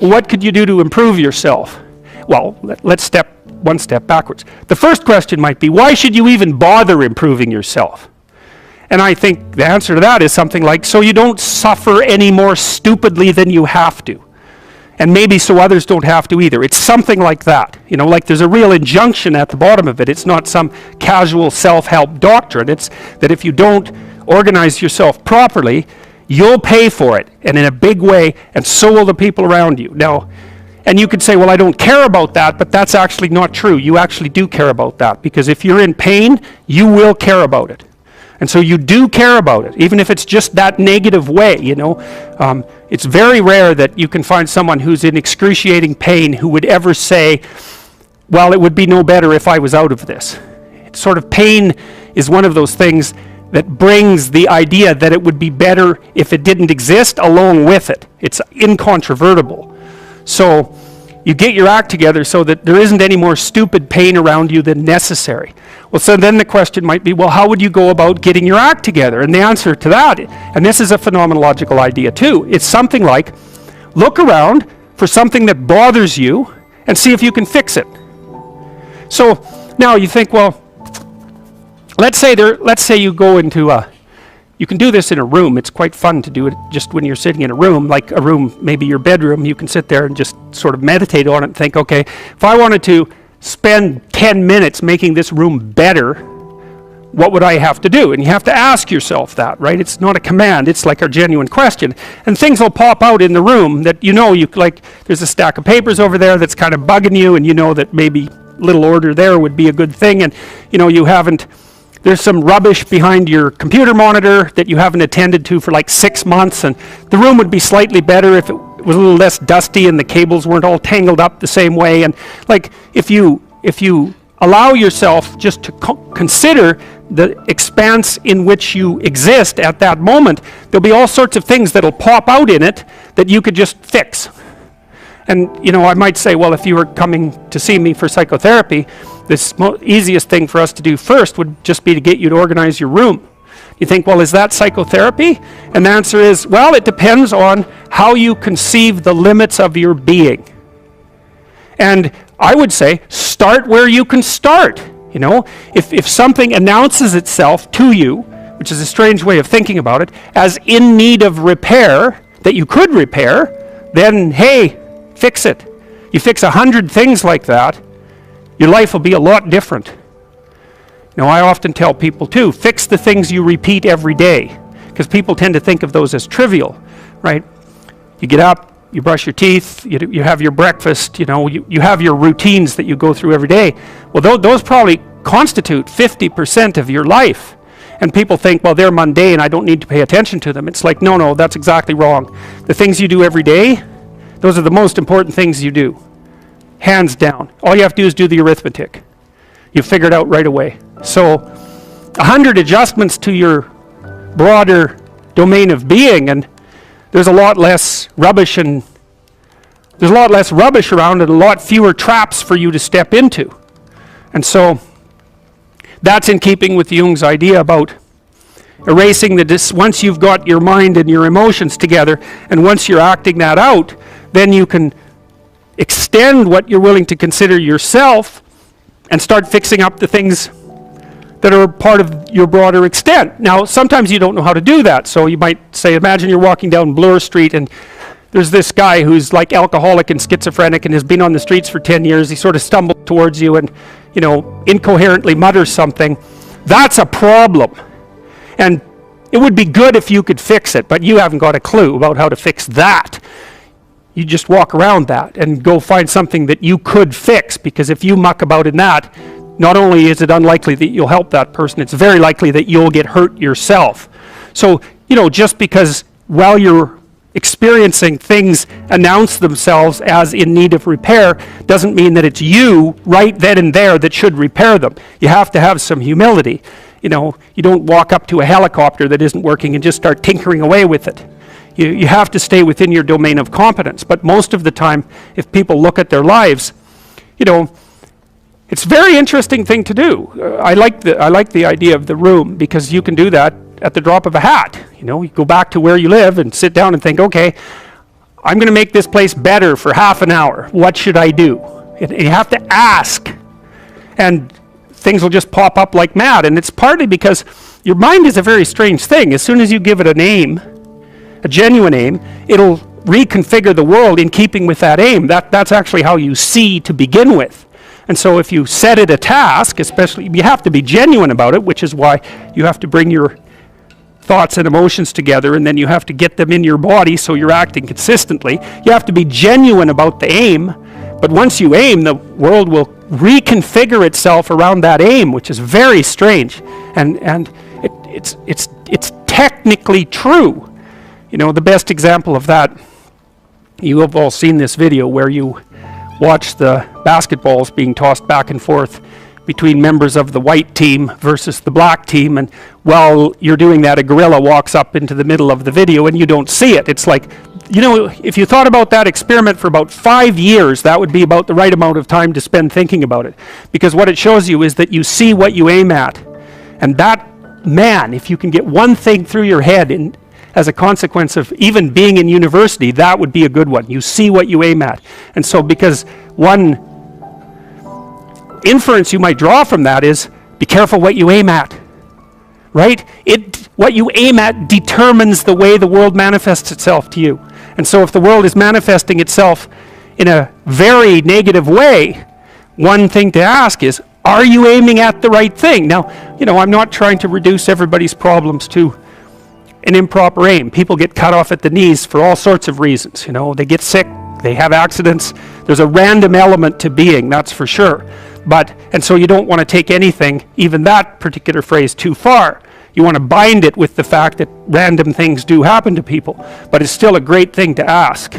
what could you do to improve yourself? Well, let's step one step backwards. The first question might be, why should you even bother improving yourself? And I think the answer to that is something like, so you don't suffer any more stupidly than you have to. And maybe so others don't have to either. It's something like that. You know, like there's a real injunction at the bottom of it. It's not some casual self-help doctrine. It's that if you don't organize yourself properly, you'll pay for it, and in a big way, and so will the people around you. Now, and you could say, well, I don't care about that, but that's actually not true. You actually do care about that, because if you're in pain, you will care about it. And so you do care about it, even if it's just that negative way, you know. It's very rare that you can find someone who's in excruciating pain who would ever say, well, it would be no better if I was out of this. It's sort of pain is one of those things that brings the idea that it would be better if it didn't exist along with it. It's incontrovertible. So you get your act together so that there isn't any more stupid pain around you than necessary. Well, so then the question might be, well, how would you go about getting your act together? And the answer to that, and this is a phenomenological idea too, it's something like, look around for something that bothers you and see if you can fix it. So now you think, well, let's say you go into you can do this in a room. It's quite fun to do it just when you're sitting in a room, like a room, maybe your bedroom. You can sit there and just sort of meditate on it and think, okay, if I wanted to spend 10 minutes making this room better, what would I have to do? And you have to ask yourself that, right? It's not a command, it's like a genuine question. And things will pop out in the room that you like, there's a stack of papers over there that's kind of bugging you, and you know that maybe little order there would be a good thing, and there's some rubbish behind your computer monitor that you haven't attended to for like 6 months, and the room would be slightly better if it was a little less dusty and the cables weren't all tangled up the same way. And like if you allow yourself just to consider the expanse in which you exist at that moment, there'll be all sorts of things that'll pop out in it that you could just fix. And I might say, well, if you were coming to see me for psychotherapy, the easiest thing for us to do first would just be to get you to organize your room. You think, well, is that psychotherapy? And the answer is, well, it depends on how you conceive the limits of your being. And I would say, start where you can start. If something announces itself to you, which is a strange way of thinking about it, as in need of repair, that you could repair, then, hey, fix it. You fix 100 things like that, your life will be a lot different. I often tell people too, fix the things you repeat every day, because people tend to think of those as trivial, right? You get up, you brush your teeth, you have your breakfast, you have your routines that you go through every day. Well, those probably constitute 50% of your life. And people think, well, they're mundane, I don't need to pay attention to them. It's like, no, that's exactly wrong. The things you do every day, those are the most important things you do. Hands down. All you have to do is do the arithmetic. You figure it out right away. So 100 adjustments to your broader domain of being, and there's a lot less rubbish around, and a lot fewer traps for you to step into. And so that's in keeping with Jung's idea about erasing once you've got your mind and your emotions together, and once you're acting that out, then you can extend what you're willing to consider yourself and start fixing up the things that are part of your broader extent. Now, sometimes you don't know how to do that. So you might say, imagine you're walking down Bloor Street and there's this guy who's like alcoholic and schizophrenic and has been on the streets for 10 years. He sort of stumbles towards you and, incoherently mutters something. That's a problem. And it would be good if you could fix it, but you haven't got a clue about how to fix that. You just walk around that and go find something that you could fix, because if you muck about in that, not only is it unlikely that you'll help that person, it's very likely that you'll get hurt yourself. So, just because while you're experiencing things announce themselves as in need of repair, doesn't mean that it's you right then and there that should repair them. You have to have some humility. You don't walk up to a helicopter that isn't working and just start tinkering away with it. You have to stay within your domain of competence. But most of the time, if people look at their lives, it's a very interesting thing to do. I like the idea of the room, because you can do that at the drop of a hat. You go back to where you live and sit down and think, okay, I'm going to make this place better for half an hour. What should I do? And you have to ask. And things will just pop up like mad. And it's partly because your mind is a very strange thing. As soon as you give it a name, a genuine aim, it'll reconfigure the world in keeping with that aim. That's actually how you see to begin with. And so if you set it a task, especially, you have to be genuine about it, which is why you have to bring your thoughts and emotions together, and then you have to get them in your body so you're acting consistently. You have to be genuine about the aim, but once you aim, the world will reconfigure itself around that aim, which is very strange, and it's technically true. You know, the best example of that, you have all seen this video where you watch the basketballs being tossed back and forth between members of the white team versus the black team, and while you're doing that, a gorilla walks up into the middle of the video and you don't see it. It's like, you know, if you thought about that experiment for about 5 years, that would be about the right amount of time to spend thinking about it. Because what it shows you is that you see what you aim at. And that, man, if you can get one thing through your head as a consequence of even being in university, that would be a good one. You see what you aim at. And so because one inference you might draw from that is, be careful what you aim at, right? What you aim at determines the way the world manifests itself to you. And so if the world is manifesting itself in a very negative way, one thing to ask is, are you aiming at the right thing? Now, you know, I'm not trying to reduce everybody's problems to an improper aim. People get cut off at the knees for all sorts of reasons. You know, they get sick, they have accidents. There's a random element to being, that's for sure. And so you don't want to take anything, even that particular phrase, too far. You want to bind it with the fact that random things do happen to people. But it's still a great thing to ask.